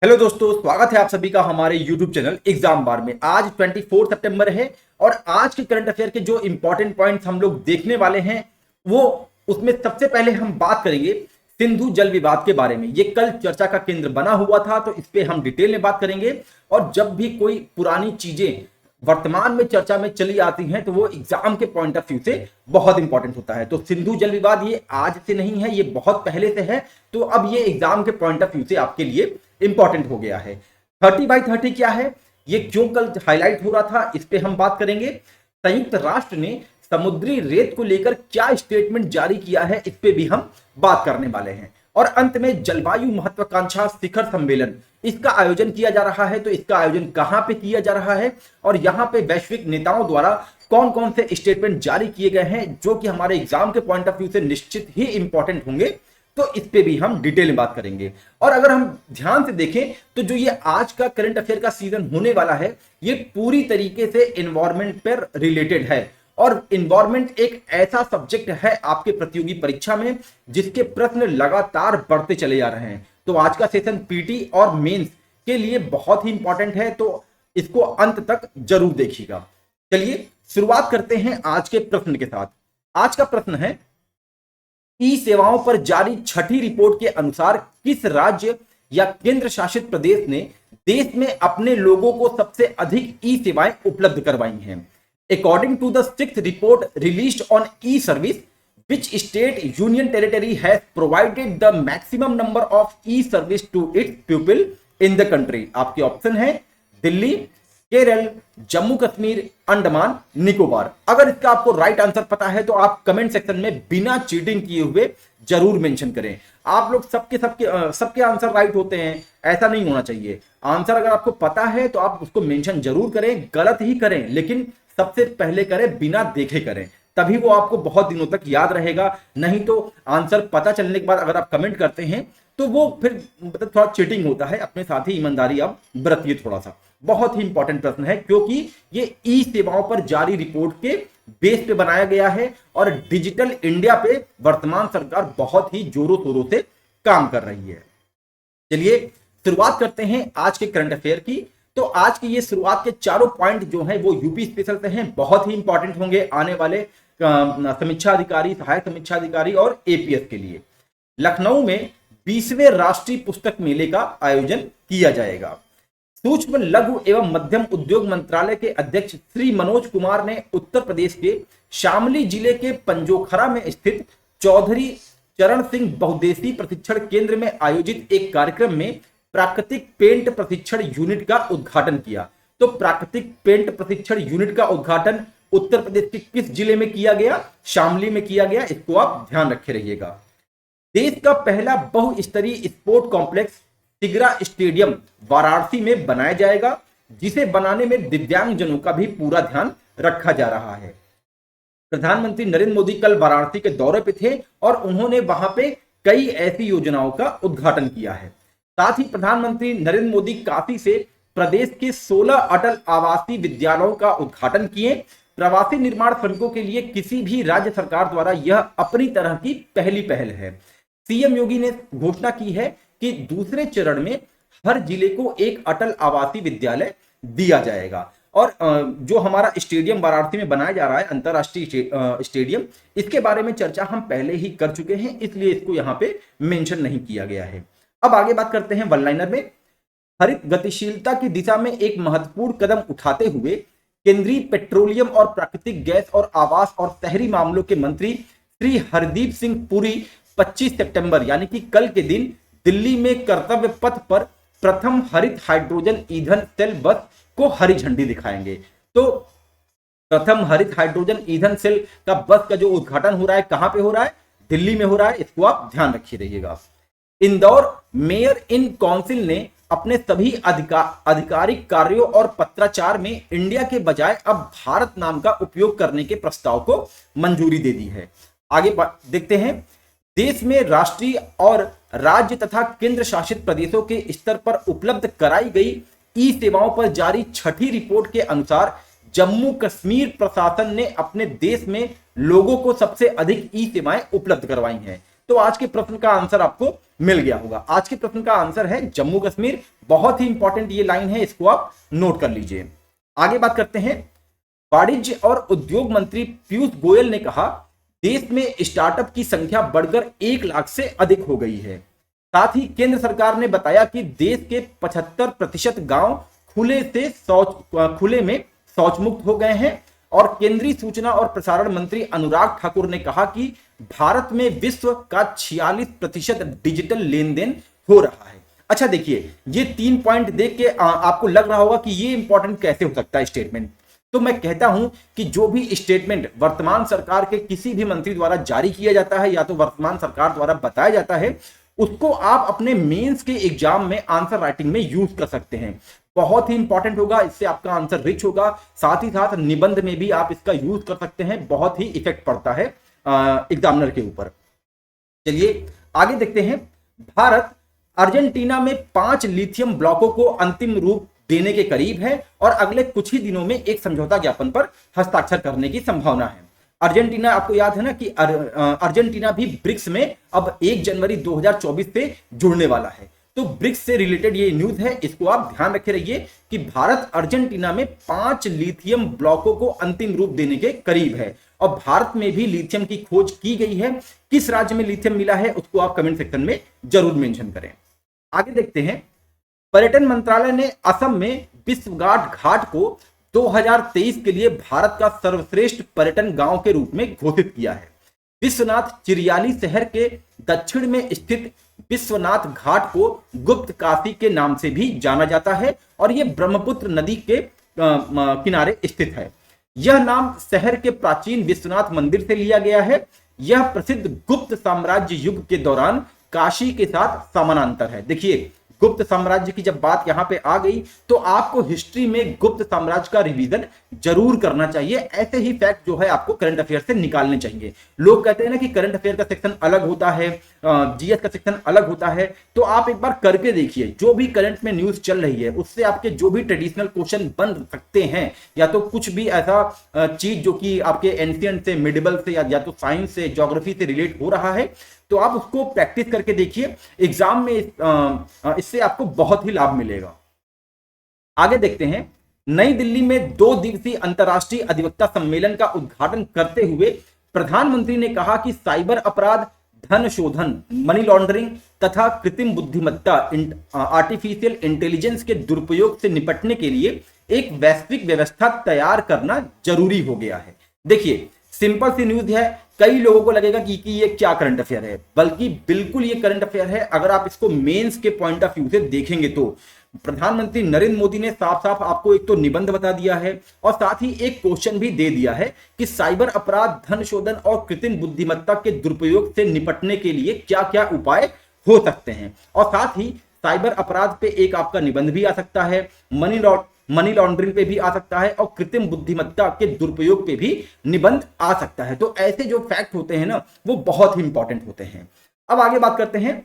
Hello दोस्तों, स्वागत है आप सभी का हमारे YouTube चैनल एग्जाम बार में। आज 24 सितंबर है और आज के करंट अफेयर के जो इंपॉर्टेंट पॉइंट्स हम लोग देखने वाले हैं वो उसमें सबसे पहले हम बात करेंगे सिंधु जल विवाद के बारे में। ये कल चर्चा का केंद्र बना हुआ था, तो इस पे हम डिटेल में बात करेंगे। और जब भी कोई पुरानी चीजें वर्तमान में चर्चा में चली आती हैं तो वो एग्जाम के पॉइंट ऑफ व्यू से बहुत इंपॉर्टेंट होता है। तो सिंधु जल विवाद ये आज से नहीं है, ये बहुत पहले से है। तो अब ये एग्जाम के पॉइंट ऑफ व्यू से आपके लिए इंपॉर्टेंट हो गया है। 30/30 क्या है, ये क्यों कल हाईलाइट हो रहा था, इस पे हम बात करेंगे। संयुक्त राष्ट्र ने समुद्री रेत को लेकर क्या स्टेटमेंट जारी किया है, इस पे भी हम बात करने वाले हैं। और अंत में जलवायु महत्वाकांक्षा शिखर सम्मेलन, इसका आयोजन किया जा रहा है। तो इसका आयोजन कहां पे किया जा रहा है और यहां पे वैश्विक नेताओं द्वारा कौन कौन से स्टेटमेंट जारी किए गए हैं जो कि हमारे एग्जाम के पॉइंट ऑफ व्यू से निश्चित ही इंपॉर्टेंट होंगे, तो इस पे भी हम डिटेल में बात करेंगे। और अगर हम ध्यान से देखें तो जो ये आज का करंट अफेयर का सीजन होने वाला है, ये पूरी तरीके से एनवायरमेंट पर रिलेटेड है। और एनवायरमेंट एक ऐसा सब्जेक्ट है आपके प्रतियोगी परीक्षा में जिसके प्रश्न लगातार बढ़ते चले जा रहे हैं। तो आज का सेशन पीटी और मेंस के लिए बहुत ही इंपॉर्टेंट है, तो इसको अंत तक जरूर देखिएगा। चलिए शुरुआत करते हैं आज के प्रश्न के साथ। आज का प्रश्न है, ई सेवाओं पर जारी छठी रिपोर्ट के अनुसार किस राज्य या केंद्र शासित प्रदेश ने देश में अपने लोगों को सबसे अधिक ई सेवाएं उपलब्ध करवाई हैं? According to the sixth report released on e-service, which state union territory has provided the maximum number of e-service to its people in the country? आपके ऑप्शन है दिल्ली, केरल, जम्मू कश्मीर, अंडमान निकोबार। अगर इसका आपको राइट आंसर पता है तो आप कमेंट सेक्शन में बिना चीटिंग किए हुए जरूर मेंशन करें। आप लोग सबके आंसर राइट होते हैं, ऐसा नहीं होना चाहिए। आंसर अगर आपको पता है तो आप उसको मेंशन जरूर करें, गलत ही करें लेकिन सबसे पहले करें, बिना देखे करें, तभी वो आपको बहुत दिनों तक याद रहेगा। नहीं तो आंसर पता चलने के बाद अगर आप कमेंट करते हैं तो वो फिर मतलब थोड़ा चीटिंग होता है। अपने साथ ही ईमानदारी आप बरतिए थोड़ा सा। बहुत ही इंपॉर्टेंट प्रश्न है क्योंकि ये ई सेवाओं पर जारी रिपोर्ट के बेस पे बनाया गया है और डिजिटल इंडिया पे वर्तमान सरकार बहुत ही जोरों शोरों से काम कर रही है। चलिए शुरुआत करते हैं आज के करंट अफेयर की। तो आज की ये शुरुआत के चारों पॉइंट जो हैं वो यूपी स्पेशल से हैं, बहुत ही इंपॉर्टेंट होंगे आने वाले समीक्षा अधिकारी, सहायक समीक्षा अधिकारी और एपीएस के लिए। लखनऊ में 20वें राष्ट्रीय पुस्तक मेले का आयोजन किया जाएगा। सूक्ष्म लघु एवं मध्यम उद्योग मंत्रालय के अध्यक्ष श्री मनोज कुमार ने उत्तर प्रदेश के शामली जिले के पंजोखरा में स्थित चौधरी चरण सिंह बहुउद्देशीय प्रशिक्षण केंद्र में आयोजित एक कार्यक्रम में प्राकृतिक पेंट प्रशिक्षण यूनिट का उद्घाटन किया। तो प्राकृतिक पेंट प्रशिक्षण यूनिट का उद्घाटन उत्तर प्रदेश के किस जिले में किया गया? शामली में किया गया। इसको आप ध्यान रखे रहिएगा। देश का पहला बहुस्तरीय sport complex Tigra stadium Varanasi में बनाया जाएगा, जिसे बनाने में दिव्यांगजनों का भी पूरा ध्यान रखा जा रहा है। प्रधानमंत्री नरेंद्र मोदी कल वाराणसी के दौरे पे थे और उन्होंने वहां पे कई ऐसी योजनाओं का उद्घाटन किया है। साथ ही प्रधानमंत्री नरेंद्र मोदी काशी से प्रदेश के 16 अटल आवासीय विद्यालयों का उद्घाटन किए। प्रवासी निर्माण श्रमिकों के लिए किसी भी राज्य सरकार द्वारा यह अपनी तरह की पहली पहल है। सीएम योगी ने घोषणा की है कि दूसरे चरण में हर जिले को एक अटल आवासीय विद्यालय दिया जाएगा। और जो हमारा स्टेडियम वाराणसी में बनाया जा रहा है, अंतरराष्ट्रीय स्टेडियम, इसके बारे में चर्चा हम पहले ही कर चुके हैं, इसलिए इसको यहाँ पे मेंशन नहीं किया गया है। अब आगे बात करते हैं वन लाइनर में। हरित गतिशीलता की दिशा में एक महत्वपूर्ण कदम उठाते हुए केंद्रीय पेट्रोलियम और प्राकृतिक गैस और आवास और शहरी मामलों के मंत्री श्री हरदीप सिंह पुरी 25 सितंबर यानी कि कल के दिन दिल्ली में कर्तव्य पथ पर प्रथम हरित हाइड्रोजन ईंधन सेल बस को हरी झंडी दिखाएंगे। तो प्रथम हरित हाइड्रोजन ईंधन सेल का बस का जो उद्घाटन हो रहा है, कहां पे हो रहा है? दिल्ली में हो रहा है। इसको आप ध्यान रखिए रहिएगा। इंदौर मेयर इन काउंसिल ने अपने सभी आधिकारिक कार्यों और पत्राचार में इंडिया के बजाय अब भारत नाम का उपयोग करने के प्रस्ताव को मंजूरी दे दी है। आगे देखते हैं। देश में राष्ट्रीय और राज्य तथा केंद्र शासित प्रदेशों के स्तर पर उपलब्ध कराई गई ई सेवाओं पर जारी छठी रिपोर्ट के अनुसार जम्मू कश्मीर प्रशासन ने अपने देश में लोगों को सबसे अधिक ई सेवाएं उपलब्ध करवाई हैं। तो आज के प्रश्न का आंसर आपको मिल गया होगा। आज के प्रश्न का आंसर है जम्मू कश्मीर। बहुत ही इंपॉर्टेंट ये लाइन है, इसको आप नोट कर लीजिए। आगे बात करते हैं। वाणिज्य और उद्योग मंत्री पीयूष गोयल ने कहा देश में स्टार्टअप की संख्या बढ़कर 1 लाख से अधिक हो गई है। साथ ही केंद्र सरकार ने बताया कि देश के 75% गांव खुले में शौच मुक्त हो गए हैं। और केंद्रीय सूचना और प्रसारण मंत्री अनुराग ठाकुर ने कहा कि भारत में विश्व का 46% डिजिटल लेन देन हो रहा है। अच्छा देखिए, ये 3 पॉइंट देख के आपको लग रहा होगा कि ये इंपॉर्टेंट कैसे हो सकता है स्टेटमेंट। तो मैं कहता हूं कि जो भी स्टेटमेंट वर्तमान सरकार के किसी भी मंत्री द्वारा जारी किया जाता है या तो वर्तमान सरकार द्वारा बताया जाता है, उसको आप अपने मेंस के एग्जाम में आंसर राइटिंग में यूज कर सकते हैं। बहुत ही इंपॉर्टेंट होगा, इससे आपका आंसर रिच होगा। साथ ही साथ निबंध में भी आप इसका यूज कर सकते हैं, बहुत ही इफेक्ट पड़ता है एग्जामिनर के ऊपर। चलिए आगे देखते हैं। भारत अर्जेंटीना में 5 लिथियम ब्लॉकों को अंतिम रूप देने के करीब है और अगले कुछ ही दिनों में एक समझौता ज्ञापन पर हस्ताक्षर करने की संभावना है। अर्जेंटीना, आपको याद है ना कि अर्जेंटीना भी ब्रिक्स में अब 1 जनवरी 2024 से जुड़ने वाला है। तो ब्रिक्स से रिलेटेड ये न्यूज है, इसको आप ध्यान रखे रहिए कि भारत अर्जेंटीना में 5 लिथियम ब्लॉकों को अंतिम रूप देने के करीब है। और भारत में भी लिथियम की खोज की गई है। किस राज्य में लिथियम मिला है उसको आप कमेंट सेक्शन में जरूर मेंशन करें। आगे देखते हैं। पर्यटन मंत्रालय ने असम में विश्वघाट घाट को 2023 के लिए भारत का सर्वश्रेष्ठ पर्यटन गांव के रूप में घोषित किया है। विश्वनाथ चिरियाली शहर के दक्षिण में स्थित विश्वनाथ घाट को गुप्त काशी के नाम से भी जाना जाता है और यह ब्रह्मपुत्र नदी के किनारे स्थित है। यह नाम शहर के प्राचीन विश्वनाथ मंदिर से लिया गया है। यह प्रसिद्ध गुप्त साम्राज्य युग के दौरान काशी के साथ समानांतर है। देखिए, गुप्त साम्राज्य की जब बात यहां पे आ गई तो आपको हिस्ट्री में गुप्त साम्राज्य का रिवीजन जरूर करना चाहिए। ऐसे ही फैक्ट जो है आपको करंट अफेयर से निकालने चाहिए। लोग कहते हैं ना कि करंट अफेयर का सेक्शन अलग होता है, जीएस का सेक्शन अलग होता है, तो आप एक बार करके देखिए। जो भी करंट में न्यूज चल रही है उससे आपके जो भी ट्रेडिशनल क्वेश्चन बन सकते हैं, या तो कुछ भी ऐसा चीज जो कि आपके एंशिएंट से, मिडिवल से या तो साइंस से, ज्योग्राफी से रिलेट हो रहा है, तो आप उसको प्रैक्टिस करके देखिए। एग्जाम में इससे आपको बहुत ही लाभ मिलेगा। आगे देखते हैं। नई दिल्ली में 2 दिवसीय अंतर्राष्ट्रीय अधिवक्ता सम्मेलन का उद्घाटन करते हुए प्रधानमंत्री ने कहा कि साइबर अपराध, धन शोधन, मनी लॉन्ड्रिंग तथा कृत्रिम बुद्धिमत्ता, आर्टिफिशियल इंटेलिजेंस के दुरुपयोग से निपटने के लिए एक वैश्विक व्यवस्था तैयार करना जरूरी हो गया है। देखिए, सिंपल सी न्यूज है। कई लोगों को लगेगा कि ये क्या करंट अफेयर है, बल्कि बिल्कुल ये करंट अफेयर है। अगर आप इसको मेंस के पॉइंट ऑफ व्यू से देखेंगे तो प्रधानमंत्री नरेंद्र मोदी ने साफ साफ आपको एक तो निबंध बता दिया है और साथ ही एक क्वेश्चन भी दे दिया है कि साइबर अपराध, धन शोधन और कृत्रिम बुद्धिमत्ता के दुरुपयोग से निपटने के लिए क्या क्या उपाय हो सकते हैं। और साथ ही साइबर अपराध पे एक आपका निबंध भी आ सकता है, मनी लॉन्ड्रिंग पे भी आ सकता है और कृत्रिम बुद्धिमत्ता के दुरुपयोग पे भी निबंध आ सकता है। तो ऐसे जो फैक्ट होते हैं ना, वो बहुत ही इंपॉर्टेंट होते हैं। अब आगे बात करते हैं।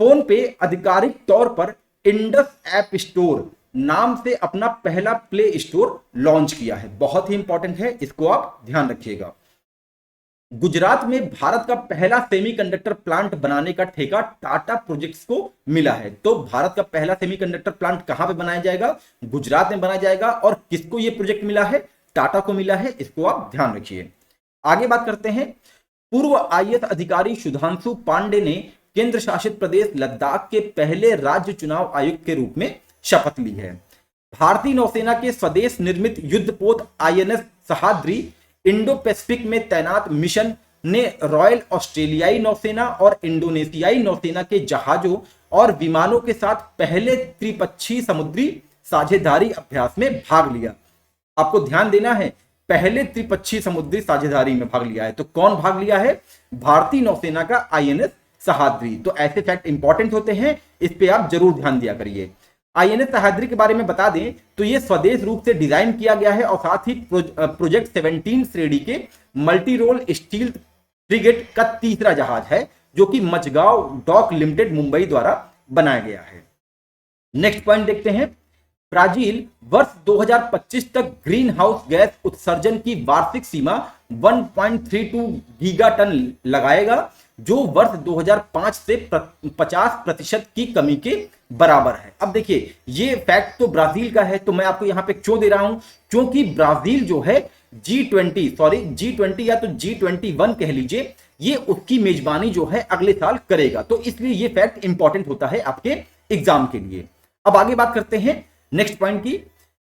फोन पे आधिकारिक तौर पर इंडस ऐप स्टोर नाम से अपना पहला प्ले स्टोर लॉन्च किया है। बहुत ही इंपॉर्टेंट है, इसको आप ध्यान रखिएगा। गुजरात में भारत का पहला सेमीकंडक्टर प्लांट बनाने का ठेका टाटा प्रोजेक्ट्स को मिला है। तो भारत का पहला सेमीकंडक्टर प्लांट कहां पे बनाया जाएगा? गुजरात में बनाया जाएगा। और किसको ये प्रोजेक्ट मिला है? टाटा को मिला है। इसको आप ध्यान रखिए। आगे बात करते हैं। पूर्व आईएएस अधिकारी सुधांशु पांडे ने केंद्र शासित प्रदेश लद्दाख के पहले राज्य चुनाव आयुक्त के रूप में शपथ ली है। भारतीय नौसेना के स्वदेश निर्मित युद्धपोत आईएनएस सहाद्री इंडो पैसिफिक में तैनात मिशन ने रॉयल ऑस्ट्रेलियाई नौसेना और इंडोनेशियाई नौसेना के जहाजों और विमानों के साथ पहले त्रिपक्षीय समुद्री साझेदारी अभ्यास में भाग लिया। आपको ध्यान देना है, पहले त्रिपक्षीय समुद्री साझेदारी में भाग लिया है। तो कौन भाग लिया है? भारतीय नौसेना का आईएनएस सहाद्री। तो ऐसे फैक्ट इंपॉर्टेंट होते हैं, इस पे आप जरूर ध्यान दिया करिए। आईएनएस सहाद्री के बारे में बता दें तो यह स्वदेश रूप से डिजाइन किया गया है और साथ ही प्रोजेक्ट 17 श्रेणी के मल्टी रोल स्टील फ्रिगेट का तीसरा जहाज है, जो कि मचगांव डॉक लिमिटेड मुंबई द्वारा बनाया गया है। नेक्स्ट पॉइंट देखते हैं। ब्राजील वर्ष 2025 तक ग्रीन हाउस गैस उत्सर्जन की वार्षिक सीमा 1.32 गीगा टन लगाएगा। जो वर्ष 2005 से 50% की कमी के बराबर है। अब देखिए ये फैक्ट तो ब्राजील का है, तो मैं आपको यहां पे क्यों दे रहा हूं, क्योंकि ब्राजील जो है G20 या तो G21 कह लीजिए, ये उसकी मेजबानी जो है अगले साल करेगा, तो इसलिए ये फैक्ट इंपॉर्टेंट होता है आपके एग्जाम के लिए। अब आगे बात करते हैं नेक्स्ट पॉइंट की।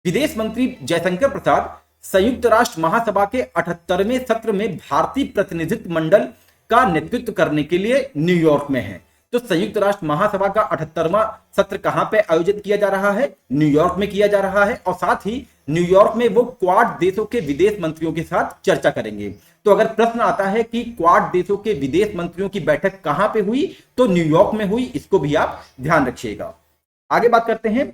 विदेश मंत्री जयशंकर प्रसाद संयुक्त राष्ट्र महासभा के 78वें सत्र में भारतीय प्रतिनिधित्व मंडल का नेतृत्व करने के लिए न्यूयॉर्क में है। तो संयुक्त राष्ट्र महासभा का 78वां सत्र कहां पे आयोजित किया जा रहा है, न्यूयॉर्क में किया जा रहा है, और साथ ही न्यूयॉर्क में वो क्वाड देशों के विदेश मंत्रियों के साथ चर्चा करेंगे। तो अगर प्रश्न आता है कि क्वाड देशों के विदेश मंत्रियों की बैठक कहां पे हुई, तो न्यूयॉर्क में हुई, इसको भी आप ध्यान रखिएगा। आगे बात करते हैं।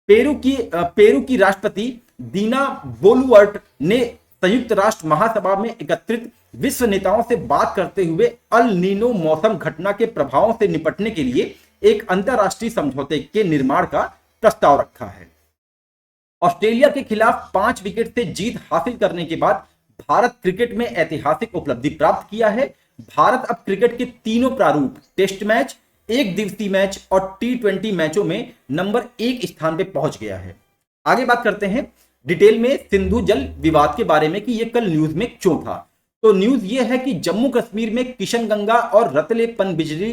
पेरू की राष्ट्रपति दीना बोलुवर्ट ने संयुक्त राष्ट्र महासभा में एकत्रित विश्व नेताओं से बात करते हुए अल नीनो मौसम घटना के प्रभावों से निपटने के लिए एक अंतरराष्ट्रीय समझौते के निर्माण का प्रस्ताव रखा है। ऑस्ट्रेलिया के खिलाफ 5 विकेट से जीत हासिल करने के बाद भारत क्रिकेट में ऐतिहासिक उपलब्धि प्राप्त किया है। भारत अब क्रिकेट के तीनों प्रारूप टेस्ट मैच, एक दिवसीय मैच और T20 मैचों में नंबर 1 स्थान पे पहुंच गया है। आगे बात करते हैं डिटेल में सिंधु जल विवाद के बारे में कि ये कल न्यूज में क्यों था। तो न्यूज ये है कि जम्मू कश्मीर में किशनगंगा और रतले पनबिजली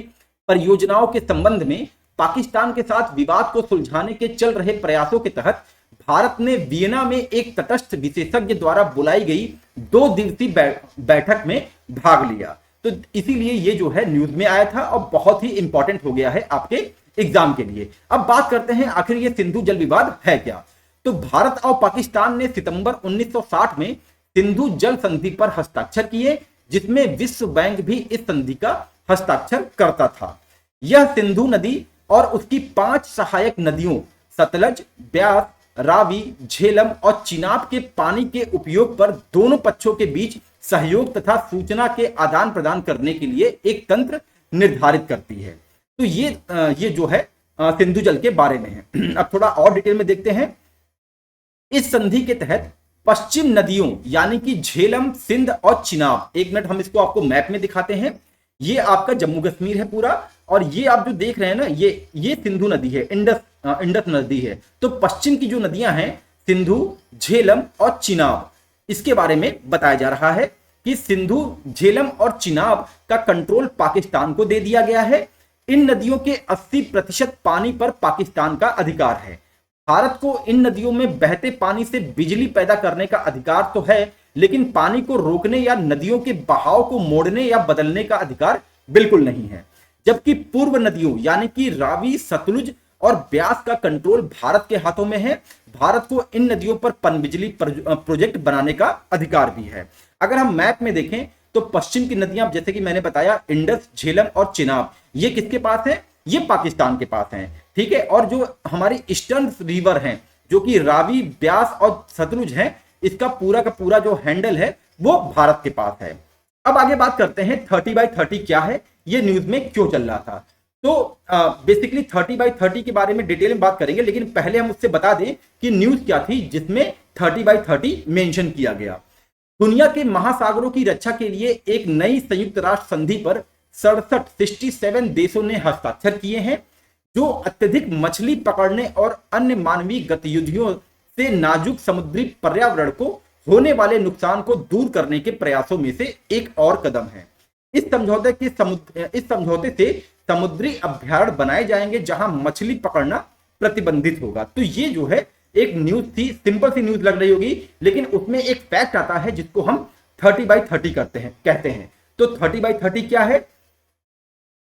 परियोजनाओं के संबंध में पाकिस्तान के साथ विवाद को सुलझाने के चल रहे प्रयासों के तहत भारत ने वियना में एक तटस्थ विशेषज्ञ द्वारा बुलाई गई 2 दिवसीय बैठक में भाग लिया। तो इसीलिए ये जो है न्यूज में आया था और बहुत ही इंपॉर्टेंट हो गया है आपके एग्जाम के लिए। अब बात करते हैं आखिर ये सिंधु जल विवाद है क्या। तो भारत और पाकिस्तान ने सितंबर 1960 में सिंधु जल संधि पर हस्ताक्षर किए, जिसमें विश्व बैंक भी इस संधि का हस्ताक्षर करता था। यह सिंधु नदी और उसकी 5 सहायक नदियों सतलज, ब्यास, रावी, झेलम और चिनाब के पानी के उपयोग पर दोनों पक्षों के बीच सहयोग तथा सूचना के आदान प्रदान करने के लिए एक तंत्र निर्धारित करती है। तो ये जो है सिंधु जल के बारे में है। अब थोड़ा और डिटेल में देखते हैं। इस संधि के तहत पश्चिम नदियों यानी कि झेलम, सिंध और चिनाब, एक मिनट हम इसको आपको मैप में दिखाते हैं। ये आपका जम्मू कश्मीर है पूरा, और ये आप जो देख रहे हैं ना, ये सिंधु नदी है, इंडस नदी है। तो पश्चिम की जो नदियां हैं सिंधु, झेलम और चिनाब, इसके बारे में बताया जा रहा है कि सिंधु, झेलम और चिनाब का कंट्रोल पाकिस्तान को दे दिया गया है। इन नदियों के 80% पानी पर पाकिस्तान का अधिकार है। भारत को इन नदियों में बहते पानी से बिजली पैदा करने का अधिकार तो है, लेकिन पानी को रोकने या नदियों के बहाव को मोड़ने या बदलने का अधिकार बिल्कुल नहीं है। जबकि पूर्व नदियों यानी कि रावी, सतलुज और ब्यास का कंट्रोल भारत के हाथों में है। भारत को इन नदियों पर पनबिजली प्रोजेक्ट बनाने का अधिकार भी है। अगर हम मैप में देखें तो पश्चिम की नदियां, जैसे कि मैंने बताया, इंडस, झेलम और चिनाब, ये किसके पास है? ये पाकिस्तान के पास है, ठीक है। और जो हमारी ईस्टर्न रिवर हैं, जो कि रावी, ब्यास और सतलुज हैं, इसका पूरा का पूरा जो हैंडल है वो भारत के पास है। अब आगे बात करते हैं 30/30 क्या है, ये न्यूज में क्यों चल रहा था। तो बेसिकली 30/30 के बारे में डिटेल में बात करेंगे, लेकिन पहले हम उससे बता दें कि न्यूज क्या थी जिसमें 30/30 मेंशन किया गया। दुनिया के महासागरों की रक्षा के लिए एक नई संयुक्त राष्ट्र संधि पर 67 देशों ने हस्ताक्षर किए हैं, जो अत्यधिक मछली पकड़ने और अन्य मानवीय गतिविधियों से नाजुक समुद्री पर्यावरण को होने वाले नुकसान को दूर करने के प्रयासों में से एक और कदम है। इस समझौते से समुद्री अभ्यारण्य बनाए जाएंगे जहां मछली पकड़ना प्रतिबंधित होगा। तो ये जो है एक न्यूज थी, सिंपल सी न्यूज लग रही होगी, लेकिन उसमें एक फैक्ट आता है जिसको हम 30/30 कहते हैं। तो 30/30 क्या है?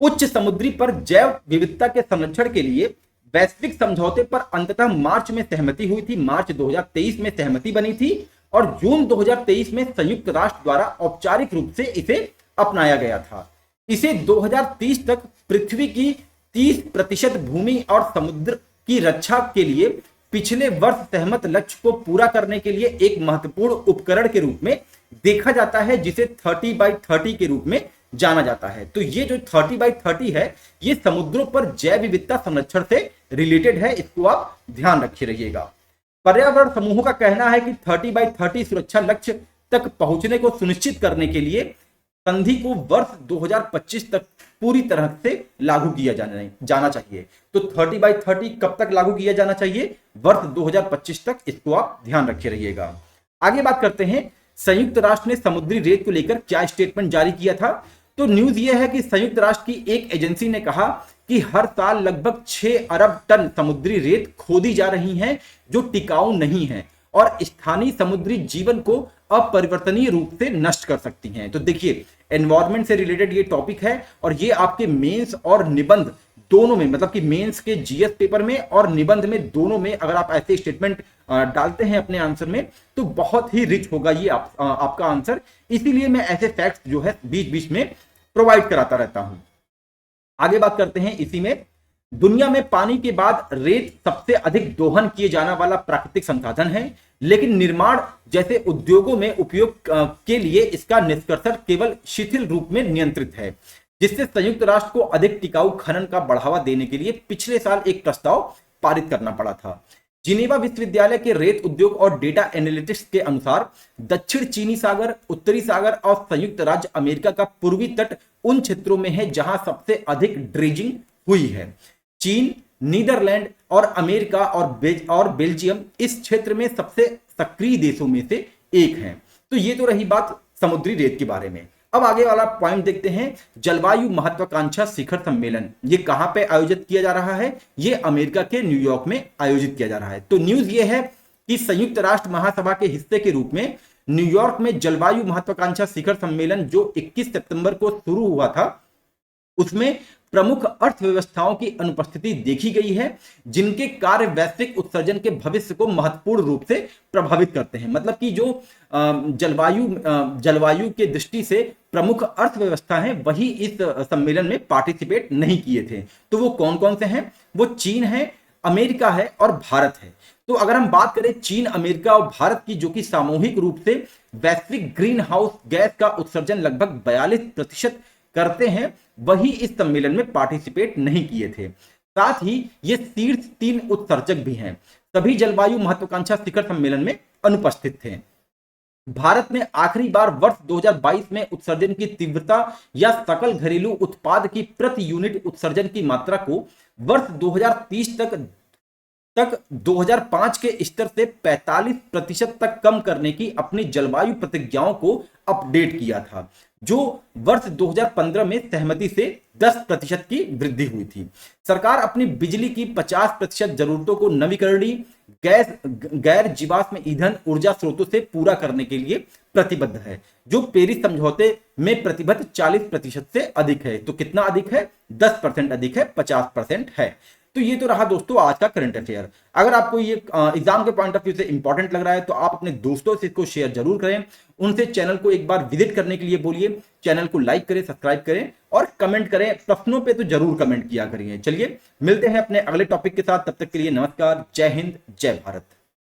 उच्च समुद्री पर जैव विविधता के संरक्षण के लिए वैश्विक समझौते पर अंततः मार्च में सहमति हुई थी। मार्च 2023 में सहमति बनी थी और जून 2023 में संयुक्त राष्ट्र द्वारा औपचारिक रूप से इसे अपनाया गया था। इसे 2030 तक पृथ्वी की 30% भूमि और समुद्र की रक्षा के लिए पिछले वर्ष सहमत लक्ष्य को पूरा करने के लिए एक महत्वपूर्ण उपकरण के रूप में देखा जाता है, जिसे 30/30 के रूप में जाना जाता है। तो ये जो 30/30 है, ये समुद्रों पर जैव विविधता संरक्षण से रिलेटेड है, इसको आप ध्यान रखे रहिएगा। पर्यावरण समूहों का कहना है कि 30/30 सुरक्षा लक्ष्य तक पहुंचने को सुनिश्चित करने के लिए संधि को वर्ष 2025 तक पूरी तरह से लागू किया जाना चाहिए। तो 30/30 कब तक लागू किया जाना चाहिए? वर्ष 2025 तक। इसको आप ध्यान रखे रहिएगा। आगे बात करते हैं, संयुक्त राष्ट्र ने समुद्री रेत को लेकर क्या स्टेटमेंट जारी किया था? तो न्यूज यह है कि संयुक्त राष्ट्र की एक एजेंसी ने कहा कि हर साल लगभग 6 अरब टन समुद्री रेत खोदी जा रही हैं जो टिकाऊ नहीं है और स्थानीय समुद्री जीवन को अपरिवर्तनीय रूप से नष्ट कर सकती हैं। तो देखिए, एनवायरमेंट से रिलेटेड ये टॉपिक है और ये आपके मेंस और निबंध दोनों में, मतलब कि मेंस के जीएस पेपर में और निबंध में दोनों में अगर आप ऐसे स्टेटमेंट डालते हैं अपने आंसर में तो बहुत ही रिच होगा ये आपका आंसर। इसीलिए मैं ऐसे फैक्ट्स जो है बीच बीच में प्रोवाइड कराता रहता हूं। आगे बात करते हैं इसी में, दुनिया में पानी के बाद रेत सबसे अधिक दोहन किए जाने वाला प्राकृतिक संसाधन है, लेकिन निर्माण जैसे उद्योगों में उपयोग के लिए इसका निष्कर्षण केवल शिथिल रूप में नियंत्रित है, जिससे संयुक्त राष्ट्र को अधिक टिकाऊ खनन का बढ़ावा देने के लिए पिछले साल एक प्रस्ताव पारित करना पड़ा था। जिनेवा विश्वविद्यालय के रेत उद्योग और डेटा एनालिटिक्स के अनुसार दक्षिण चीनी सागर, उत्तरी सागर और संयुक्त राज्य अमेरिका का पूर्वी तट उन क्षेत्रों में है जहां सबसे अधिक ड्रेजिंग हुई है। चीन, नीदरलैंड और अमेरिका और बेल्जियम इस क्षेत्र में सबसे सक्रिय देशों में से एक हैं। तो ये तो रही बात समुद्री रेत के बारे में। अब आगे वाला पॉइंट देखते हैं, जलवायु महत्वाकांक्षा शिखर सम्मेलन ये कहां पे आयोजित किया जा रहा है? ये अमेरिका के न्यूयॉर्क में आयोजित किया जा रहा है। तो न्यूज ये है कि संयुक्त राष्ट्र महासभा के हिस्से के रूप में न्यूयॉर्क में जलवायु महत्वाकांक्षा शिखर सम्मेलन जो 21 सितंबर को शुरू हुआ था, उसमें प्रमुख अर्थव्यवस्थाओं की अनुपस्थिति देखी गई है, जिनके कार्य वैश्विक उत्सर्जन के भविष्य को महत्वपूर्ण रूप से प्रभावित करते हैं। मतलब कि जो जलवायु के दृष्टि से प्रमुख अर्थव्यवस्था है वही इस सम्मेलन में पार्टिसिपेट नहीं किए थे। तो वो कौन कौन से हैं? वो चीन है, अमेरिका है और भारत है। तो अगर हम बात करें चीन, अमेरिका और भारत की, जो कि सामूहिक रूप से वैश्विक ग्रीन हाउस गैस का उत्सर्जन लगभग 42% करते हैं, वही इस सम्मेलन में पार्टिसिपेट नहीं किए थे। साथ ही ये शीर्ष 3 उत्सर्जक भी हैं, सभी जलवायु महत्वाकांक्षा शिखर सम्मेलन में अनुपस्थित थे। भारत ने आखिरी बार वर्ष 2022 में उत्सर्जन की तीव्रता या सकल घरेलू उत्पाद की प्रति यूनिट उत्सर्जन की मात्रा को वर्ष 2030 तक 2005 के स्तर से 45% तक कम करने की अपनी जलवायु प्रतिज्ञाओं को अपडेट किया था, जो वर्ष 2015 में सहमति से 10% की वृद्धि हुई थी। सरकार अपनी बिजली की 50% जरूरतों को नवीकरणीय गैर जीवाश्म ईंधन ऊर्जा स्रोतों से पूरा करने के लिए प्रतिबद्ध है, जो पेरिस समझौते में प्रतिबद्ध 40% से अधिक है। तो कितना अधिक है? 10% अधिक है, 50% है। तो ये तो रहा दोस्तों आज का करंट अफेयर। अगर आपको ये एग्जाम के पॉइंट ऑफ व्यू से इंपॉर्टेंट लग रहा है तो आप अपने दोस्तों से इसको शेयर जरूर करें, उनसे चैनल को एक बार विजिट करने के लिए बोलिए, चैनल को लाइक करें, सब्सक्राइब करें और कमेंट करें। प्रश्नों पे तो जरूर कमेंट किया करिए। चलिए मिलते हैं अपने अगले टॉपिक के साथ, तब तक के लिए नमस्कार, जय हिंद, जय भारत।